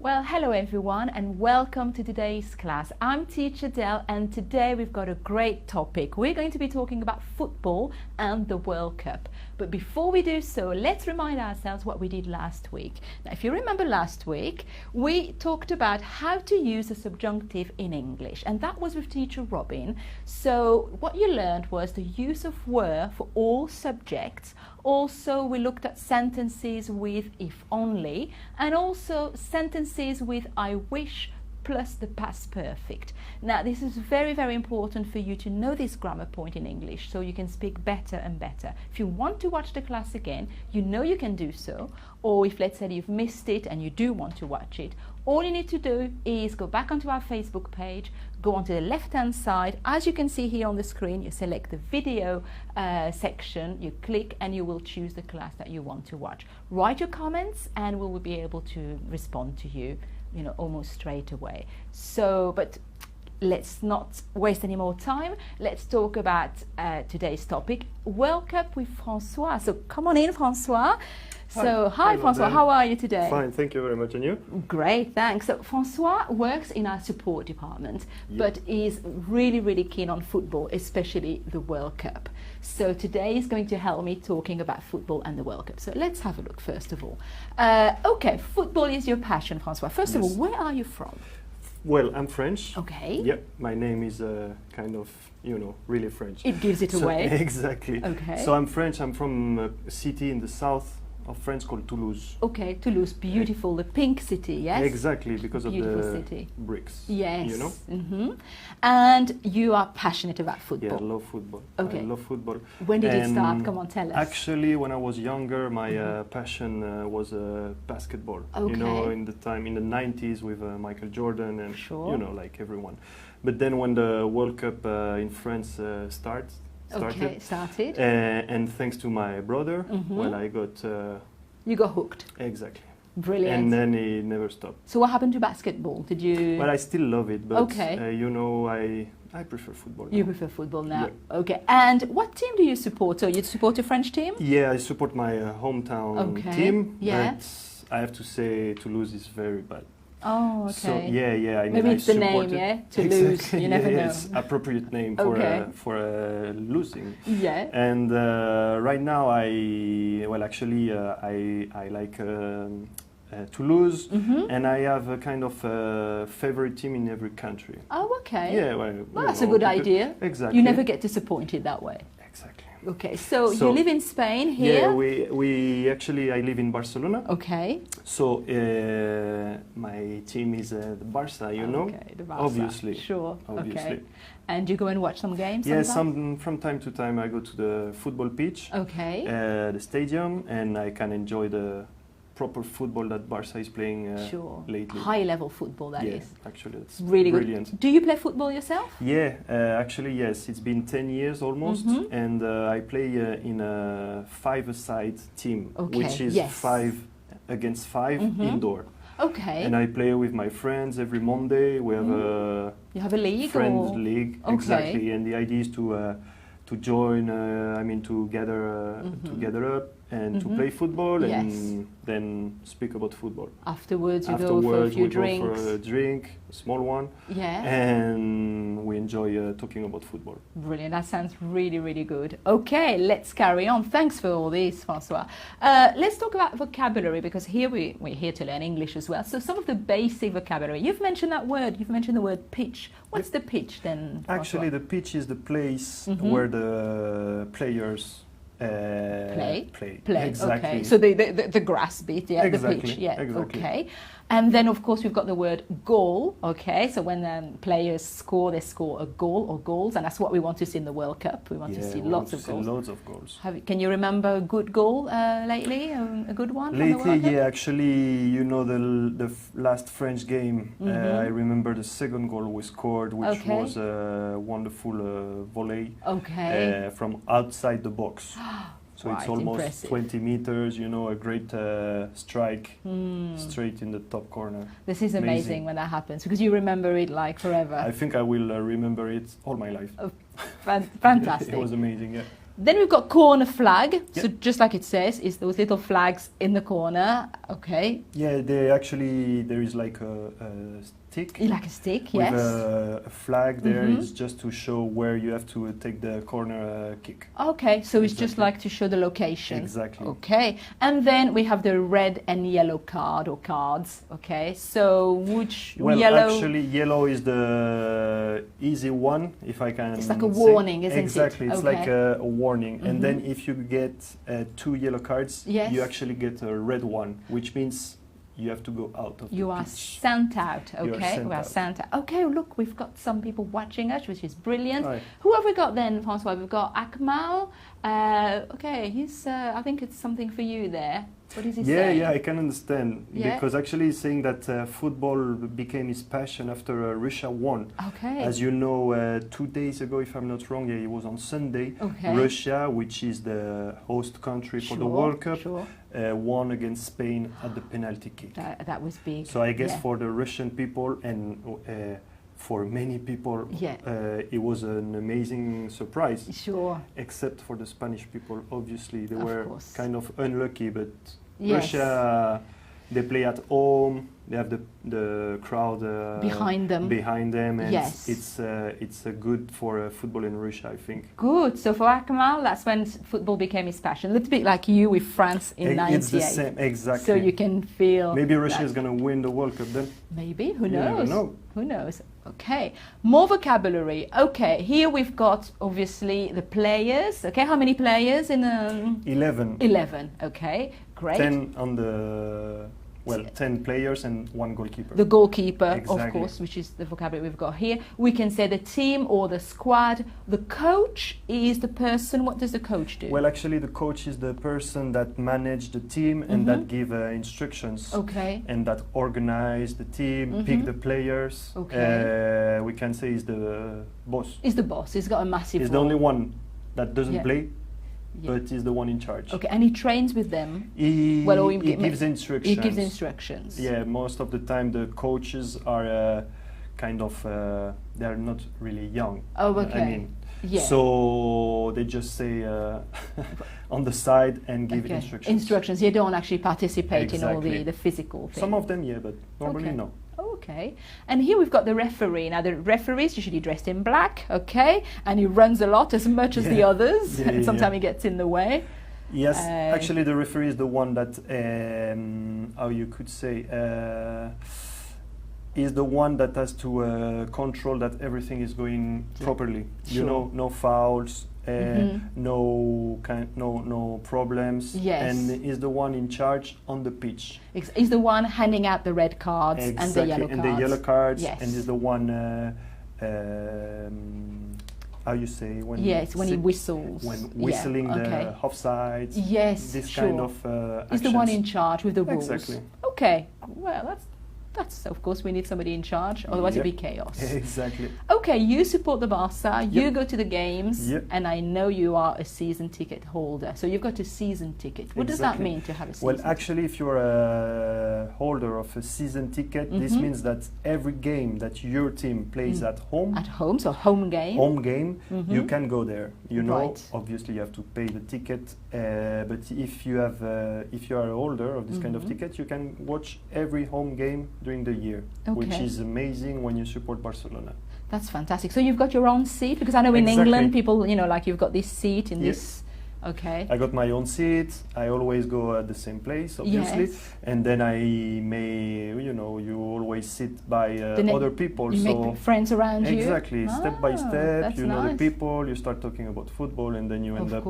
Well, hello everyone and welcome to today's class. I'm Teacher Del and today we've got a great topic. We're going to be talking about football and the World Cup. But before we do so, let's remind ourselves what we did last week. Now, if you remember last week, we talked about how to use a subjunctive in English, and that was with Teacher Robin. So what you learned was the use of were for all subjects. Also, we looked at sentences with if only, and also sentences with I wish plus the past perfect. Now, this is very, very important for you to know this grammar point in English so you can speak better and better. If you want to watch the class again, you know you can do so. Or if, let's say, you've missed it and you do want to watch it, all you need to do is go back onto our Facebook page, go onto the left-hand side. As you can see here on the screen, you select the video section, you click, and you will choose the class that you want to watch. Write your comments and we will be able to respond to you, almost straight away. So, but let's not waste any more time. Let's talk about today's topic, World Cup with Francois. So come on in, Francois. So, hi Francois, how are you today? Fine, thank you very much. And you? Great, thanks. So Francois works in our support department, but is really, really keen on football, especially the World Cup. So today he's going to help me talking about football and the World Cup. So let's have a look first of all. Okay, football is your passion, Francois. First of all, where are you from? Well, I'm French. Okay. Yep, my name is kind of, really French. It gives it away. Exactly. Okay. So I'm French. I'm from a city in the south of France called Toulouse. Okay, Toulouse, beautiful, the pink city, yes? Exactly, because beautiful of the city. bricks. Yes. And you are passionate about football. Yeah, I love football. Okay. I love football. When did it start? Come on, tell us. Actually, when I was younger, my passion was basketball. Okay. In the 90s with Michael Jordan and, Sure. like everyone. But then when the World Cup in France started. And thanks to my brother, well, I got... you got hooked. Exactly. Brilliant. And then it never stopped. So what happened to basketball? Did you... Well, I still love it, but, okay. I prefer football now. You prefer football now? Yeah. Okay. And what team do you support? So you support a French team? Yeah, I support my hometown team. Yeah. But I have to say Toulouse is very bad. Oh, okay. So I mean, maybe it's the name, exactly. Toulouse. You never know. It's appropriate name for losing. Yeah. And right now, I like Toulouse, and I have a kind of favorite team in every country. Oh, okay. Yeah, well, that's a good idea. Exactly. You never get disappointed that way. Exactly. Okay, so you live in Spain here? Yeah, I live in Barcelona. Okay. So my team is the Barca, Okay, the Barca. Obviously. Sure. Obviously. Okay. And you go and watch some games? Yeah, sometimes? from time to time I go to the football pitch, okay, the stadium, and I can enjoy the proper football that Barca is playing lately. High level football, that is. Actually, it's really brilliant. Good. Do you play football yourself? Yeah, actually, yes. It's been 10 years almost, and I play in a 5-a-side team, which is 5 against 5 indoor. Okay. And I play with my friends every Monday. We have a you have a league, friends league, okay. Exactly. And the idea is to join. To gather up and to play football, and then speak about football. Afterwards, go for a few drinks. Go for a drink, a small one. Yeah. And we enjoy talking about football. Brilliant. That sounds really, really good. Okay, let's carry on. Thanks for all this, Francois. Let's talk about vocabulary, because here we're here to learn English as well. So some of the basic vocabulary. You've mentioned that word. You've mentioned the word pitch. What's the pitch then, Francois? Actually, the pitch is the place where the players play. Exactly. Okay. So the grass bit, exactly. The pitch, exactly. Okay. And then of course we've got the word goal. Okay. So when players score, they score a goal or goals, and that's what we want to see in the World Cup. We want to see lots of goals. Loads of goals. Can you remember a good goal lately? A good one? Lately, yeah. Actually, the last French game. I remember the second goal we scored, which was a wonderful volley. Okay. From outside the box. So right, it's almost impressive. 20 meters, a great strike straight in the top corner. This is amazing when that happens, because you remember it like forever. I think I will remember it all my life. Oh, fantastic. It was amazing, yeah. Then we've got corner flag. Yep. So just like it says, it's those little flags in the corner. Okay. Yeah, there is like a stick. Like a stick, with yes. a flag there. It's just to show where you have to take the corner kick. Okay, so it's just like to show the location. Exactly. Okay, and then we have the red and yellow card or cards. Okay, so which yellow? Actually, yellow is the easy one, if I can. It's like a warning, isn't it? Exactly, it's like a warning. And then if you get 2 yellow cards, you actually get a red one, which means you have to go out of the pitch. You are sent out, okay? We are sent out. Okay, look, we've got some people watching us, which is brilliant. Right. Who have we got then, Francois? We've got Akmal. Okay, he's, I think it's something for you there. What does he say? Yeah, I can understand. Because actually he's saying that football became his passion after Russia won. Okay. As you know, 2 days ago, if I'm not wrong, it was on Sunday, Russia, which is the host country for the World Cup, won against Spain at the penalty kick. That was big. So I guess for the Russian people and for many people, it was an amazing surprise. Sure. Except for the Spanish people, obviously. They were kind of unlucky, but Russia, they play at home, they have the crowd behind them, and it's good for football in Russia, I think. Good. So for Akmal, that's when football became his passion. A little bit like you with France in '98. It's the same, exactly. So you can feel. Maybe Russia is going to win the World Cup then. Maybe. Who knows? Who knows? Okay. More vocabulary. Okay. Here we've got obviously the players. Okay. How many players in 11. 11. Okay. Great. 10 on the. 10 players and 1 goalkeeper. The goalkeeper, of course, which is the vocabulary we've got here. We can say the team or the squad. The coach is the person. What does the coach do? Well, actually, the coach is the person that manage the team and that give instructions. Okay. And that organize the team, pick the players. Okay. We can say he's the boss. He's the boss. He's got a massive He's role. the only one that doesn't play. But he's the one in charge. Okay, and he trains with them? He gives instructions. He gives instructions. Yeah, most of the time the coaches are kind of, they're not really young. Oh, okay. I mean, so they just say on the side and give instructions. Instructions, you don't actually participate in all the physical things. Some of them, but normally no. Okay, and here we've got the referee. Now the referee is usually dressed in black, okay, and he runs a lot as much as the others, and sometimes he gets in the way. Yes, actually the referee is the one that, how you could say, is the one that has to control that everything is going properly. Sure. You know, no fouls, no problems, and is the one in charge on the pitch. He's the one handing out the red cards and the yellow cards. And the yellow cards, and is the one, how you say, when when he whistles. When whistling the offsides. Yes, this kind of he's the one in charge with the rules. Exactly. Okay, well that's of course we need somebody in charge, otherwise it'd be chaos. Exactly. Okay, you support the Barca, you go to the games, and I know you are a season ticket holder. So you've got a season ticket. What does that mean to have a season ticket? Well, actually, if you're a holder of a season ticket, this means that every game that your team plays at home, so home game, you can go there. You know, obviously you have to pay the ticket, but if you are a holder of this kind of ticket, you can watch every home game during the year, which is amazing when you support Barcelona. That's fantastic. So you've got your own seat? Because I know in England people, like you've got this seat in this. Okay. I got my own seat. I always go at the same place, obviously. And then I may, you always sit by other people. You make friends around you? Exactly. Step by step, you know the people, you start talking about football, and then you end up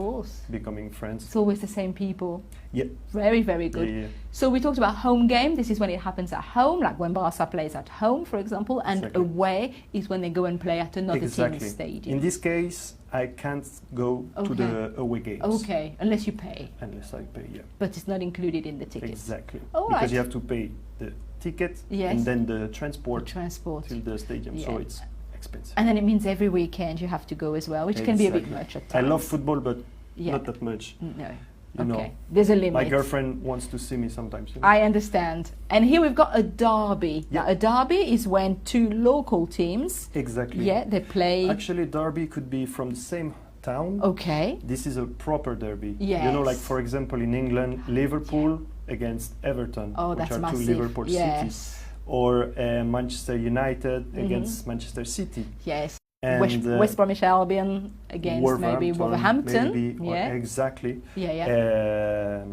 becoming friends. It's always the same people. Yeah. Very, very good. Yeah. So we talked about home game. This is when it happens at home, like when Barca plays at home, for example, and away is when they go and play at another team's stadium. In this case, I can't go to the away games. Okay, unless you pay. Unless I pay, But it's not included in the ticket. Exactly. Because you have to pay the ticket and then the transport to the stadium. So it's expensive. And then it means every weekend you have to go as well, which can be a bit much at times. I love football, but not that much. No. You know, there's a limit. My girlfriend wants to see me sometimes. I understand. And here we've got a derby. Now, a derby is when two local teams. Exactly. Yeah, they play. Actually, derby could be from the same town. Okay. This is a proper derby. Yes. You know, like for example in England, Liverpool against Everton, which are massive. two Liverpool cities, or Manchester United against Manchester City. Yes. And West Bromwich Albion against maybe Wolverhampton. Maybe, exactly. Yeah.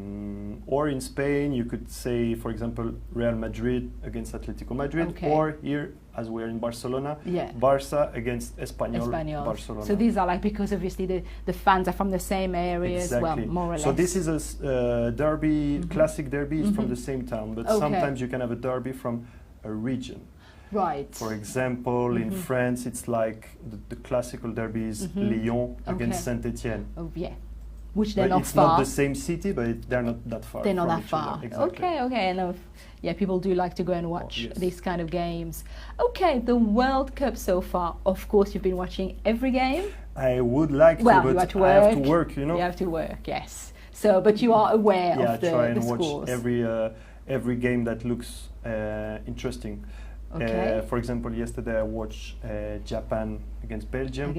Or in Spain, you could say, for example, Real Madrid against Atletico Madrid, or here, as we're in Barcelona, Barça against Espanyol Barcelona. So these are like, because obviously the fans are from the same area as well, more or less. So this is a derby, classic derby is from the same town, but sometimes you can have a derby from a region. Right. For example, in France, it's like the classical derby is Lyon against Saint-Etienne. Oh, yeah. Which they're not it's far. Not the same city, but they're not that far. They're not from that far. Exactly. Okay. And yeah, people do like to go and watch these kind of games. Okay, the World Cup so far. Of course, you've been watching every game. I would like to, but I have to work. You know. You have to work. Yes. So, but you are aware of the try and scores. Watch every game that looks interesting. Okay. For example, yesterday I watched Japan against Belgium.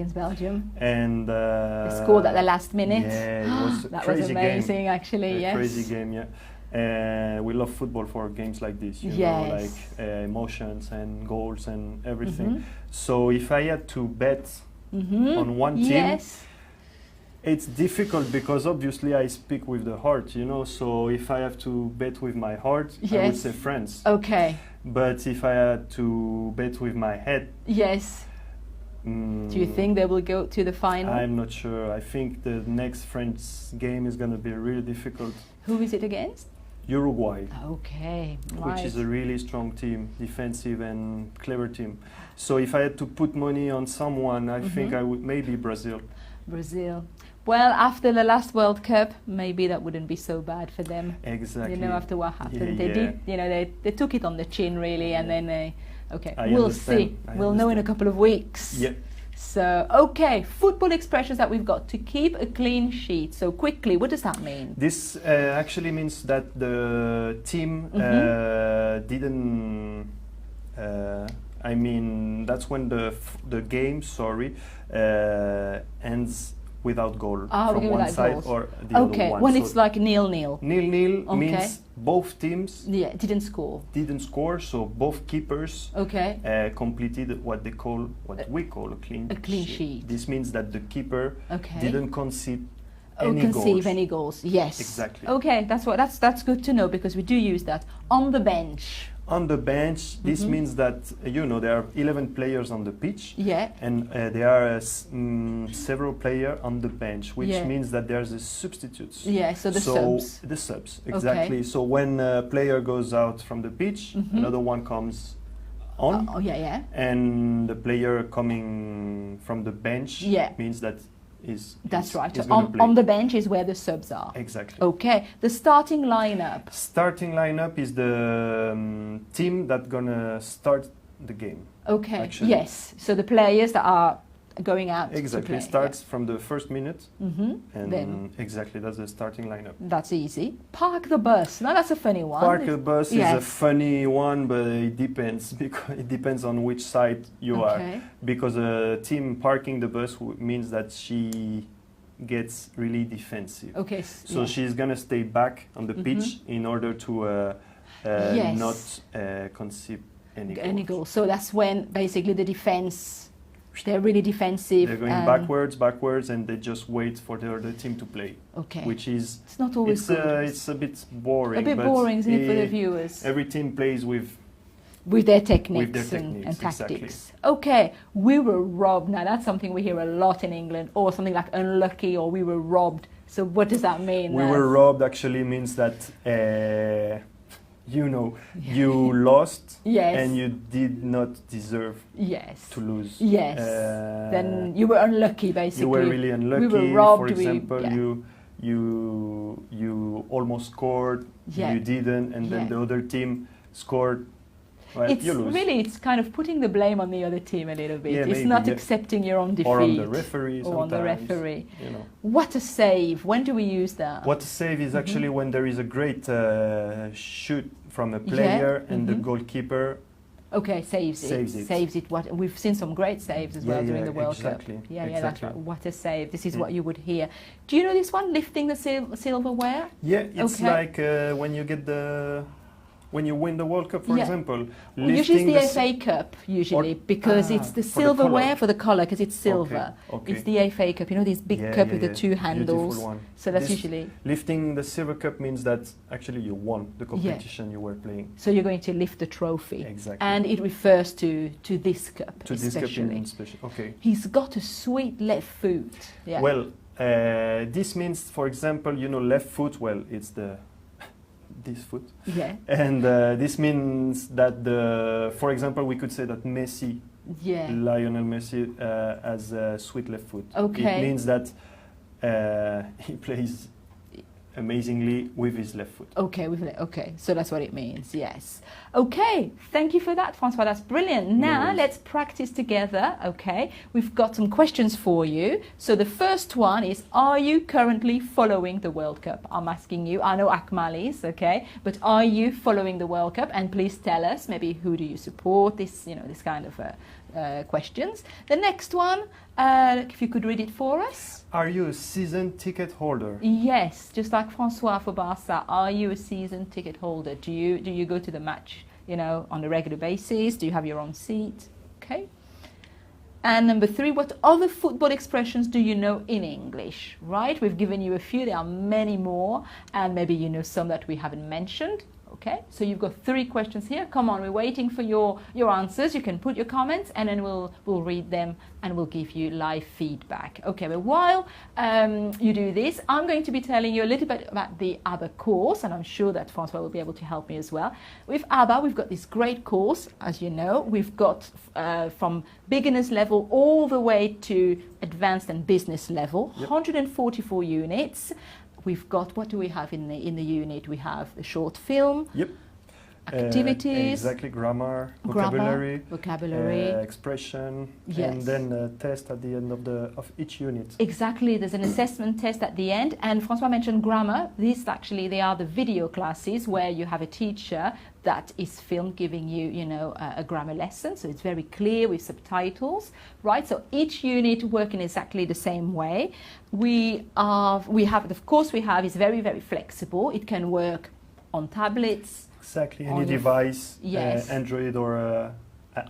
And they scored at the last minute. Yeah, it was a that crazy was amazing, game. Actually. Yes. Crazy game, yeah. We love football for games like this. You know, like emotions and goals and everything. So if I had to bet on one team. It's difficult because obviously I speak with the heart, you know. So if I have to bet with my heart, I would say France. Okay. But if I had to bet with my head, do you think they will go to the final? I'm not sure. I think the next French game is going to be really difficult. Who is it against? Uruguay. Okay. Which is a really strong team, defensive and clever team. So if I had to put money on someone, I think I would maybe Brazil. Well, after the last World Cup, maybe that wouldn't be so bad for them. Exactly. You know, after what happened, they did. You know, they took it on the chin really, and then we'll see. We'll know in a couple of weeks. Yeah. So, okay, football expressions that we've got: to keep a clean sheet. So quickly, what does that mean? This actually means that the team didn't. I mean, that's when the game, ends without goal from one side or the other one. Okay, when it's like 0-0. 0-0 means both teams didn't score. So both keepers completed what we call a clean sheet. This means that the keeper didn't concede any goals. Yes. Exactly. Okay, that's good to know, because we do use that. On the bench. On the bench, this means that, there are 11 players on the pitch, and there are several players on the bench, which means that there's the substitutes. Yeah, so the subs. The subs, exactly. Okay. So when a player goes out from the pitch, another one comes on, and the player coming from the bench means that That's right. On the bench is where the subs are. Exactly. Okay. The starting lineup. Starting lineup is the team that's gonna start the game. Okay. Actually. Yes. So the players that are going out. Exactly. To play. Starts from the first minute, and then exactly that's the starting lineup. That's easy. Park the bus. Now that's a funny one. Park the bus is a funny one, but it depends because it depends on which side you are. Because a team parking the bus means that she gets really defensive. Okay. So she's gonna stay back on the pitch in order to not concede any goals. So that's when basically the defense. They're really defensive. They're going backwards, and they just wait for the other team to play. Okay. Which is it's not always good. It's a bit boring. A bit boring, isn't it, for the viewers? Every team plays with their techniques, and tactics. Exactly. Okay, we were robbed. Now that's something we hear a lot in England, or something like unlucky, or we were robbed. So what does that mean? We were robbed actually means that you lost and you did not deserve to lose. Yes. Then you were unlucky, basically. You were really unlucky. We were robbed. For example, you almost scored, you didn't, and then the other team scored. Well, you lose. Really, it's kind of putting the blame on the other team a little bit. It's not accepting your own defeat. Or on the referee sometimes. Or on the referee. What a save. When do we use that? What a save is actually when there is a great shoot from a player and the goalkeeper Okay, saves it. Saves it. What we've seen some great saves as well during the World Cup. Yeah, that's right. What a save! This is what you would hear. Do you know this one? Lifting the silverware. Yeah, it's like when you get when you win the World Cup, for example. Usually it's the FA Cup, because it's the silverware for the colour, because it's silver. Okay. It's the FA Cup, you know, this big cup with the two handles. Beautiful one. So that's usually... Lifting the silver cup means that actually you won the competition you were playing. So you're going to lift the trophy. Exactly. And it refers to this cup, to especially. This cup in special. Okay. He's got a sweet left foot. Yeah. Well, this means, for example, you know, left foot, well, it's this foot. Yeah. And this means that, for example, we could say that Messi, Lionel Messi, has a sweet left foot. Okay. It means that he plays amazingly with his left foot. Okay, so that's what it means, yes. Okay, thank you for that, Francois, that's brilliant. Now let's practice together, okay? We've got some questions for you. So the first one is, are you currently following the World Cup? I'm asking you, I know Akmal is, okay? But are you following the World Cup? And please tell us, maybe who do you support, this kind of questions. The next one, if you could read it for us. Are you a season ticket holder? Yes, just like Francois for Barca. Are you a season ticket holder? Do you go to the match, on a regular basis? Do you have your own seat? Okay. And number 3, what other football expressions do you know in English? Right, we've given you a few. There are many more, and maybe you know some that we haven't mentioned. Okay, so you've got 3 questions here. Come on, we're waiting for your answers. You can put your comments, and then we'll read them and we'll give you live feedback. Okay, but while you do this, I'm going to be telling you a little bit about the ABBA course, and I'm sure that Francois will be able to help me as well. With ABBA, we've got this great course, as you know. We've got from beginners level all the way to advanced and business level, 144 units. We've got, what do we have in the unit? We have the short film, activities, grammar, vocabulary, expression, and then a test at the end of each unit. Exactly, there's an assessment test at the end. And Francois mentioned grammar. These actually, they are the video classes where you have a teacher that is filmed giving you, a grammar lesson. So it's very clear with subtitles, right? So each unit working exactly the same way. The course we have is very, very flexible. It can work on tablets. Exactly, any device, Android or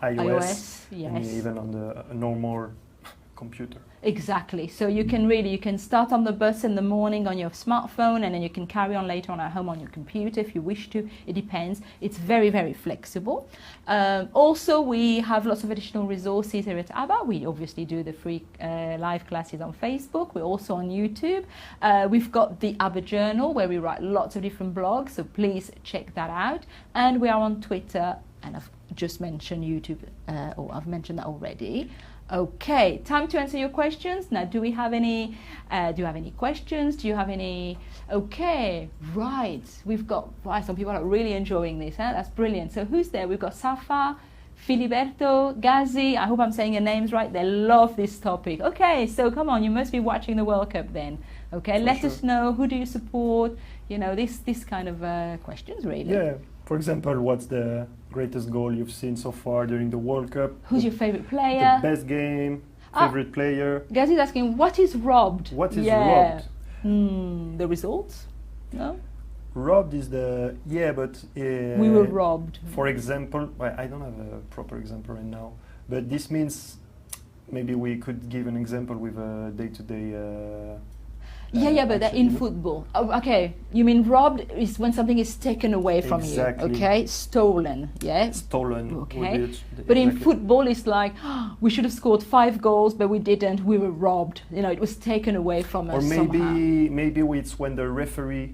iOS, and even on the normal computer. Exactly. So you can start on the bus in the morning on your smartphone, and then you can carry on later on at home on your computer if you wish to. It depends. It's very, very flexible. Also, we have lots of additional resources here at ABBA. We obviously do the free live classes on Facebook. We're also on YouTube. We've got the ABBA Journal where we write lots of different blogs, so please check that out. And we are on Twitter, and I've just mentioned YouTube, or I've mentioned that already. Okay, time to answer your questions. Now, do you have any questions? Do you have any? Okay, right. We've got, some people are really enjoying this. That's brilliant. So who's there? We've got Safa, Filiberto, Gazi. I hope I'm saying your names right. They love this topic. Okay, so come on, you must be watching the World Cup then. Okay, let us know, who do you support? This kind of questions, really. Yeah. For example, what's the greatest goal you've seen so far during the World Cup? Who's your favorite player? The best game, favorite player. Guys is asking, what is robbed? What is robbed? The results? No? Robbed is but... we were robbed. For example, I don't have a proper example right now, but this means maybe we could give an example with a day-to-day... but in football. Oh, okay, you mean robbed is when something is taken away from you. Okay, stolen. Yeah. Stolen. Okay. But in football, it's like we should have scored 5 goals, but we didn't. We were robbed. It was taken away from us. Or maybe somehow. It's when the referee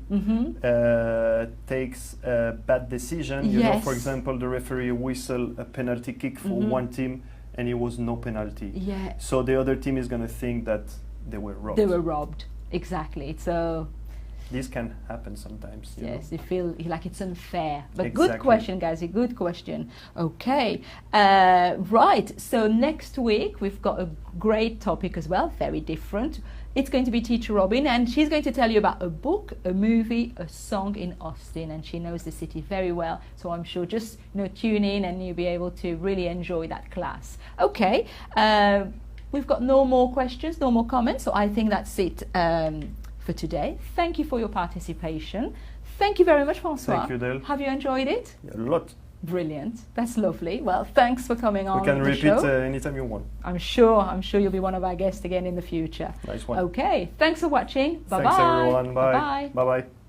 takes a bad decision. For example, the referee whistled a penalty kick for one team, and it was no penalty. Yeah. So the other team is going to think that they were robbed. They were robbed. Exactly. So this can happen sometimes. Yes, you feel like it's unfair. But Exactly. Good question, guys. A good question. Okay. Right. So next week we've got a great topic as well, very different. It's going to be Teacher Robin, and she's going to tell you about a book, a movie, a song in Austin, and she knows the city very well. So I'm sure just tune in and you'll be able to really enjoy that class. Okay. We've got no more questions, no more comments. So I think that's it for today. Thank you for your participation. Thank you very much, Francois. Thank you, Del. Have you enjoyed it? A lot. Brilliant. That's lovely. Well, thanks for coming on. We can the repeat show. Anytime you want. I'm sure you'll be one of our guests again in the future. Nice one. Okay. Thanks for watching. Bye-bye. Thanks, everyone. Bye. Bye-bye. Bye-bye.